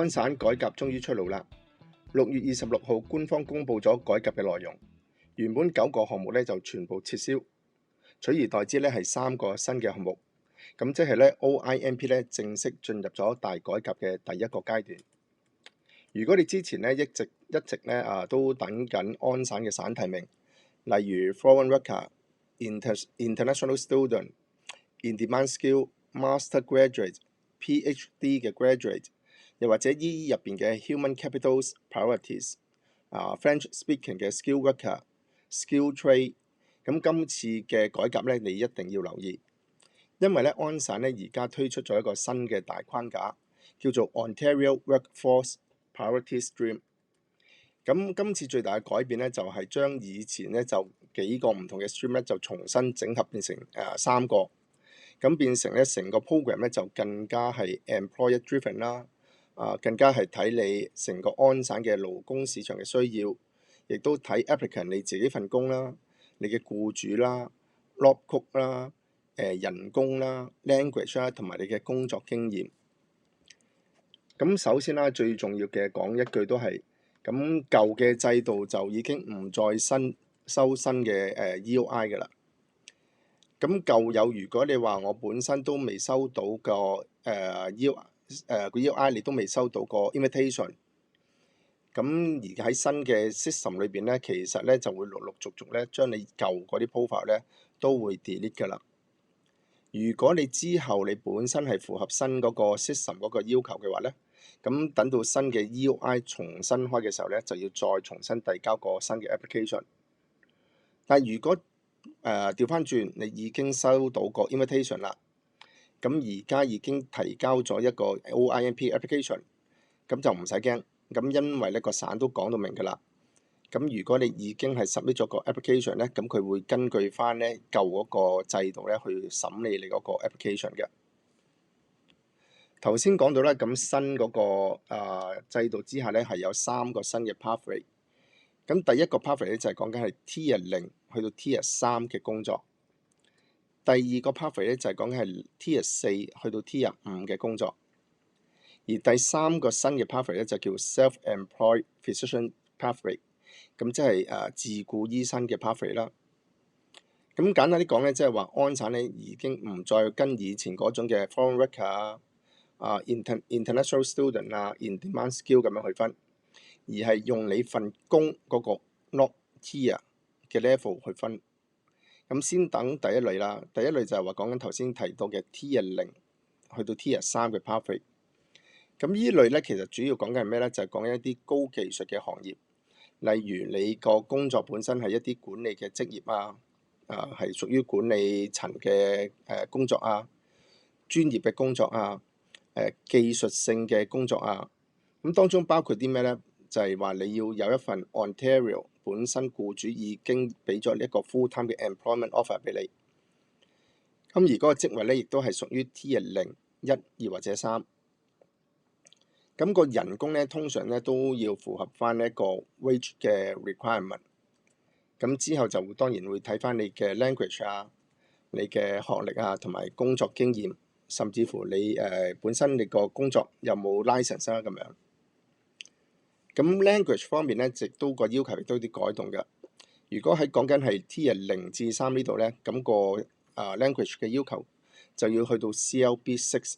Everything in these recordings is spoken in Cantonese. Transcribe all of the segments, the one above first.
安省改革終於出爐啦！6月26號官方公布咗改革嘅內容，原本9個項目咧就全部撤銷，取而代之咧係3個新嘅項目。咁即係咧 OIMP 咧正式進入咗大改革嘅第一個階段。如果你之前咧一直咧都等緊安省嘅省提名，例如 Foreign Worker、International Student、In-Demand Skill、Master Graduate、PhD 嘅 Graduate， 又或者醫入邊嘅 Human Capitals Priorities、French Speaking 嘅 Skill Worker、Skill Trade， 咁今次嘅改革咧，你一定要留意，因為咧安省咧而家推出咗一個新嘅大框架，叫做 Ontario Workforce Priority Stream。咁今次最大嘅改變咧，就係將以前咧就幾個唔同嘅 stream 咧，就重新整合變成3個，咁變成咧成個 program 咧就更加係 employer driven 啦，更加係睇你成個安省嘅勞工市場嘅需要，亦都睇 applicant 你自己份工啦，你嘅僱主啦 ，job code 啦，人工啦 ，language 啦，同埋你嘅工作經驗。咁首先啦，最重要嘅講一句都係，咁舊嘅制度就已經唔再收新嘅EOI 嘅啦。咁舊有如果你話我本身都未收到個EOI，你都未收到個 invitation， 咁而喺新嘅 system 裏邊咧，其實咧就會陸陸續續咧將你舊嗰啲 profile 咧都會 delete 㗎啦。如果你之後你本身係符合新嗰個 system 嗰個要求嘅話咧，咁等到新嘅 EOI 重新開嘅時候咧，就要再重新遞交個新嘅 application。但係如果調翻轉，你已經收到個 invitation 啦，咁而家已經提交咗一個 OIMP application， 咁就唔使驚，咁因為呢個省都講到明㗎啦。咁如果你已經係 submit 咗個 application 咧，咁佢會根據翻咧舊嗰個制度咧去審理你嗰個 application 嘅。頭先講到咧，咁新嗰個制度之下咧係有3個新嘅 pathway。咁第一個 pathway 咧就係講緊係 Tier 0去到 Tier 3嘅工作。第二個 pathway 咧就係講緊係 Tier 4去到 Tier 5嘅工作。而第三個新嘅 pathway 咧就叫 Self-Employed Physician Pathway。咁即係自僱醫生嘅 pathway 啦。咁簡單啲講咧，即係話安省咧已經唔再跟以前嗰種嘅 foreign worker international student in-demand skill 咁樣去分，而係用你份工嗰個 not tier 嘅 level 去分。咁先等第一類啦，第一類就係話講緊頭先提到嘅 Tier 0去到 Tier 3嘅 pathway。咁呢類咧其實主要講緊係咩咧？就係講緊一啲高技術嘅行業。例如你個工作本身係一啲管理嘅職業係屬於管理層嘅工作專業嘅工作技術性嘅工作咁當中包括啲咩咧？就係話你要有一份 Ontario 本身僱主已經俾咗一個 full time 嘅 employment offer 俾你，咁而嗰個職位咧亦都係屬於 Tier 0、1、2或者3。咁個人工咧，通常咧都要符合翻一個 wage 嘅 requirement。咁之後就當然會睇翻你嘅 language你嘅學歷同埋工作經驗，甚至乎你本身你個工作有冇 license 咁樣。咁 language 方面咧，亦都個要求亦都有啲改動嘅。如果喺講緊係 Tier 0至3呢度咧，咁個language 嘅要求就要去到 CLB6。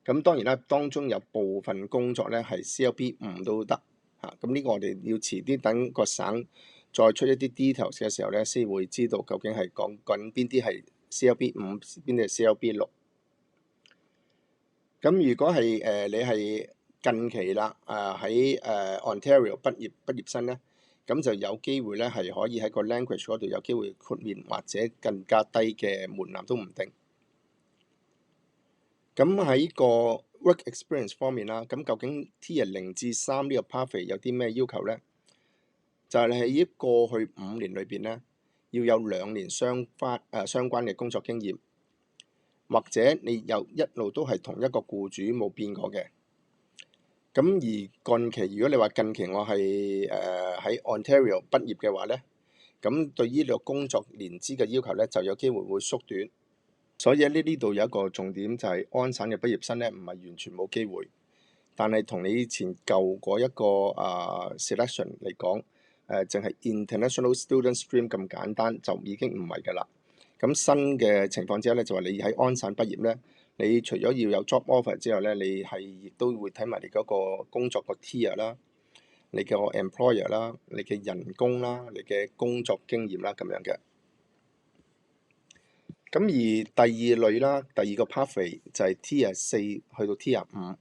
咁當然啦，當中有部分工作咧係 CLB5都得咁呢個我哋要遲啲等個省再出一啲 details 嘅時候咧，先會知道究竟係講緊邊啲係 CLB5，邊啲係 CLB6。咁如果係你係近期啦喺Ontario 畢業生咧，咁就有機會咧係可以喺個 language 嗰度有機會豁免或者更加低嘅門檻都唔定。咁喺個 work experience 方面啦，咁究竟 Tier 0至3呢個 pathway 有啲咩要求咧？就係喺過去5年裏邊咧，要有2年相關嘅工作經驗，或者你有一路都係同一個僱主冇變過嘅。咁而近期，如果你話近期我係喺 Ontario 畢業嘅話咧，咁對於呢個工作年資嘅要求咧，就有機會會縮短。所以呢度有一個重點就係安省嘅畢業生咧，唔係完全冇機會。但係同你以前舊嗰一個selection 嚟講，淨係 international student stream 咁簡單就已經唔係㗎啦。咁新嘅情況之下咧，就話你喺安省畢業咧，你除咗要有 job offer 之外咧，你係亦都會睇埋你嗰個工作個 tier 啦，你嘅 employer 啦，你嘅人工啦，你嘅工作經驗啦咁樣嘅。咁而第二類啦，第二個 pathway 就係 Tier 4去到 Tier 5。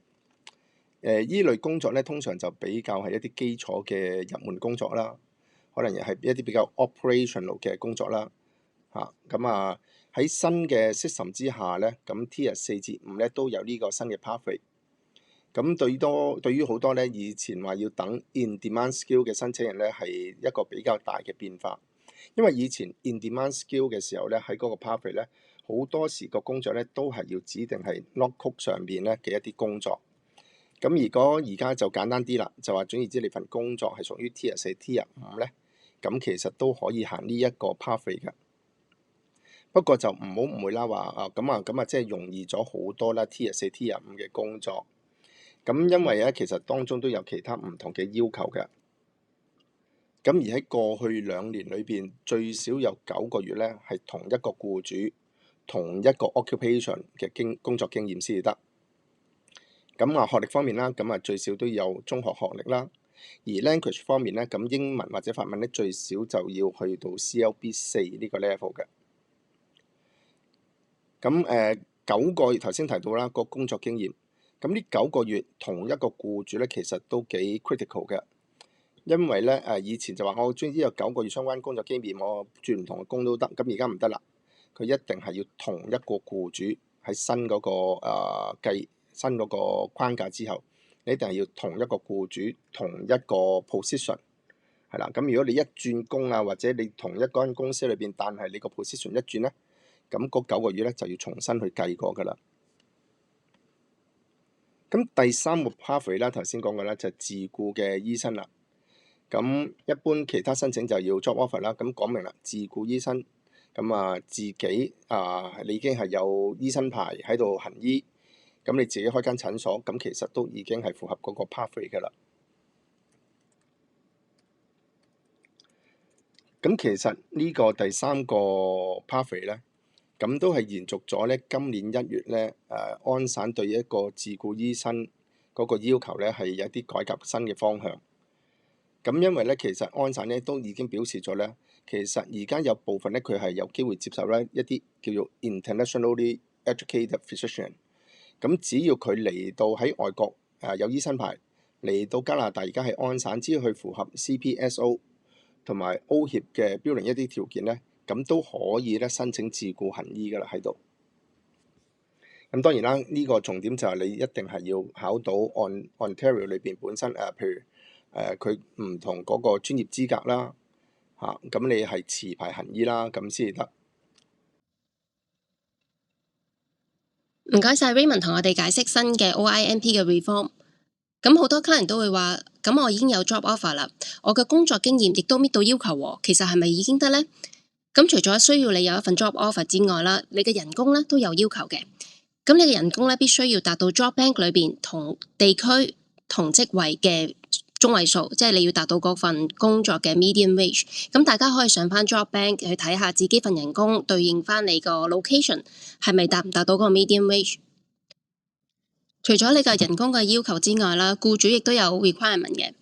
依類工作咧，通常就比較係一啲基礎嘅入門工作啦，可能又係一啲比較 operational 嘅工作啦。咁喺新嘅 system 之下咧，咁 Tier 4至5咧都有呢個新嘅 pathway。咁對於好多咧以前話要等 in-demand skill 嘅申請人咧，係一個比較大嘅變化。因為以前 in-demand skill 嘅時候咧，喺嗰個 pathway 咧，好多時個工作咧都係要指定係 log code 上邊咧嘅一啲工作。咁如果而家就簡單啲啦，就話總言之，你份工作係屬於 Tier 4、Tier 5咧，咁其實都可以行呢一個 pathway 嘅。不過就唔好誤會啦，話咁即係容易咗好多啦 Tier 4、Tier 5嘅工作。咁因為咧，其實當中都有其他唔同嘅要求嘅。咁而喺過去2年裏邊，最少有9個月咧係同一個僱主、同一個 occupation 嘅工作經驗先至得。咁學歷方面啦，咁最少都有中學學歷啦。而 language 方面咧，咁英文或者法文咧最少就要去到 CLB4 呢個 level 嘅。咁9個月頭先提到啦，個工作經驗。咁呢9個月同一個僱主咧，其實都幾 critical 嘅。因為咧以前就話我總之有9個月相關工作經驗，我轉唔同嘅工都得。咁而家唔得啦，佢一定係要同一個僱主喺新嗰個新嗰個框架之後，你一定係要同一個僱主同一個 position 係啦。咁如果你一轉工啊，或者你同一間公司裏邊，但係你個 position 一轉咧，咁嗰9個月咧就要重新去計過㗎啦。咁第3個 pathway 啦，頭先講過啦，就係自僱嘅醫生啦。咁一般其他申請就要 job offer 啦。咁講明啦，自僱醫生咁自己你已經係有醫生牌喺度行醫，咁你自己開間診所，咁其實都已經係符合嗰個 pathway 㗎啦。咁其實呢個第3個 pathway 咧，咁都係延續咗咧今年1月咧安省對一個自僱醫生嗰個要求咧係有一啲改革新嘅方向。咁因為咧其實安省咧都已經表示咗咧，其實而家有部分咧佢係有機會接受咧一啲叫做 internationally educated physician。咁只要佢嚟到喺外國有醫生牌，嚟到加拿大而家係安省，只要佢符合 CPSO 同埋 O 協嘅標準一啲條件咧，咁都可以咧申請自僱行醫㗎啦喺度。咁當然啦，呢個重點就係你一定係要考到 Ontario 裏邊本身譬如佢唔同嗰個專業資格啦咁你係持牌行醫啦，咁先至得。唔該晒 Raymond 同我哋解釋新嘅 OIMP 嘅 reform。咁好多 client 都會話，咁我已經有 job offer 啦，我嘅工作經驗亦都搣到要求喎，其實係咪已經得呢？咁除咗需要你有一份 job offer 之外啦，你嘅人工咧都有要求嘅。咁你嘅人工咧必須要達到 job bank 裏邊同地區同職位嘅中位數，即係你要達到嗰份工作嘅 median wage。咁大家可以上翻 job bank 去睇下自己份人工對應翻你個 location 係咪達唔達到嗰個 median wage。除咗你嘅人工嘅要求之外啦，僱主亦都有 requirement 嘅。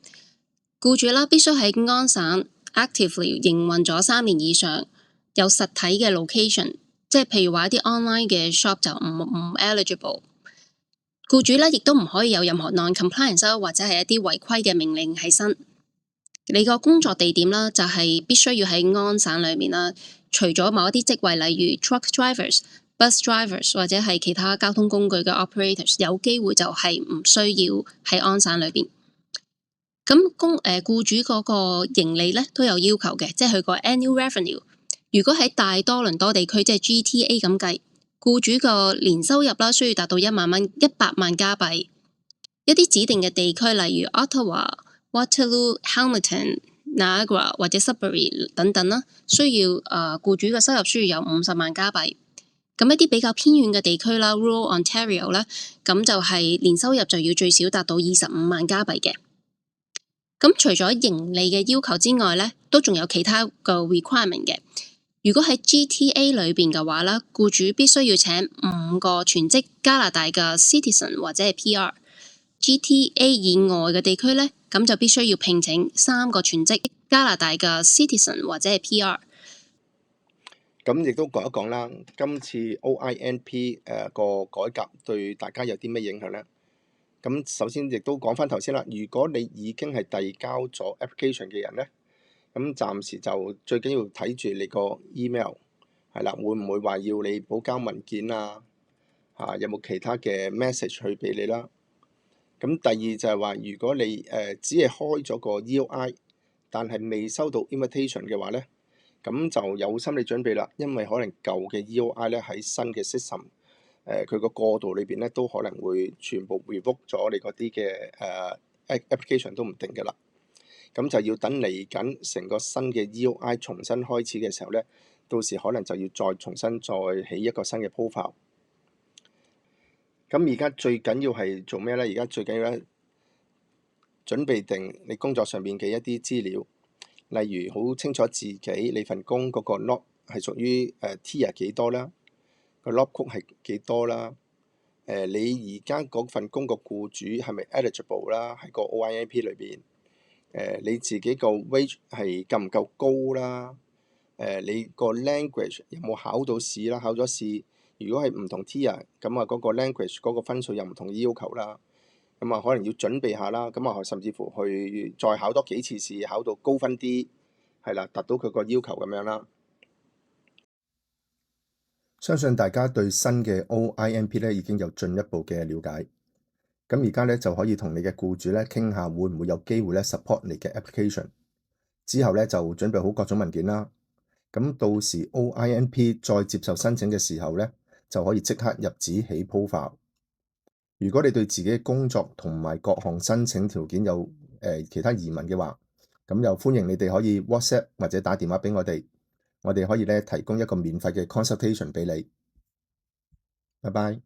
僱主啦必須喺安省 actively 營運咗3年以上，有實體嘅 location， 即係譬如話一啲 online 嘅 shop 就唔 eligible。僱主咧亦都唔可以有任何 non-compliance 或者係一啲違規嘅命令喺身。你個工作地點啦就係必須要喺安省裏面啦，除咗某一啲職位，例如 truck drivers、bus drivers 或者係其他交通工具嘅 operators， 有機會就係唔需要喺安省裏邊。咁僱主嗰個盈利咧都有要求嘅，即係佢個 annual revenue。如果喺大多倫多地區，即係 GTA 咁計，僱主個年收入啦需要達到100萬加幣。一啲指定嘅地區，例如 Ottawa、Waterloo、Hamilton、Niagara 或者 Sudbury 等等啦，需要僱主嘅收入需要有50萬加幣。咁一啲比較偏遠嘅地區啦 ，Rural Ontario 咧，咁就係年收入就要最少達到25萬加幣嘅。咁除咗盈利嘅要求之外咧，都仲有其他個 requirement 嘅。如果喺 GTA 裏邊嘅話咧，僱主必須要請5個全職加拿大嘅 citizen 或者係 PR。GTA 以外嘅地區咧，咁就必須要聘請3個全職加拿大嘅 citizen 或者係 PR。咁亦都講一講啦，今次 OINP 個改革對大家有啲咩影響呢？咁首先亦都講翻頭先啦，如果你已經係遞交咗 application 嘅人呢，咁暫時就最緊要睇住你個 email 係啦，會唔會話要你補交文件啊？有冇其他嘅 message 去俾你啦？咁第二就係話，如果你只係開咗個 EOI，但係未收到 invitation 嘅話呢，咁就有心理準備啦，因為可能舊嘅 EOI 咧喺新嘅 system，佢個過渡裏邊咧都可能會全部 revoke 咗你嗰啲嘅application 都唔定㗎啦。咁就要等嚟緊成個新嘅 EOI 重新開始嘅時候咧，到時可能就要再重新再起一個新嘅 profile。咁而家最緊要係做咩咧？而家最緊要咧準備定你工作上面嘅一啲資料。例如好清楚自己你份工嗰個 log 係屬於tier 幾多啦，個 log code 係幾多啦，你而家嗰份工個僱主係咪 eligible 啦？喺個 OINP 裏邊，你自己個 wage 係夠唔夠高啦？你個 language 有冇考到試啦？考咗試，如果係唔同 tier，咁啊嗰個 language 嗰個分數有唔同要求啦。咁啊，可能要準備下啦，咁啊，甚至乎去再考多幾次試，考到高分啲，係啦，達到佢個要求咁樣啦。相信大家對新嘅 OINP 咧已經有進一步嘅了解，咁而家咧就可以同你嘅僱主咧傾下，會唔會有機會咧 support 你嘅 application。之後咧就準備好各種文件啦。咁到時 OINP 再接受申請嘅時候咧，就可以即刻入紙起 profile。如果你對自己嘅工作同埋各項申請條件有其他疑問嘅話，咁又歡迎你哋可以 WhatsApp 或者打電話俾我哋可以咧提供一個免費嘅 consultation 俾你。拜拜。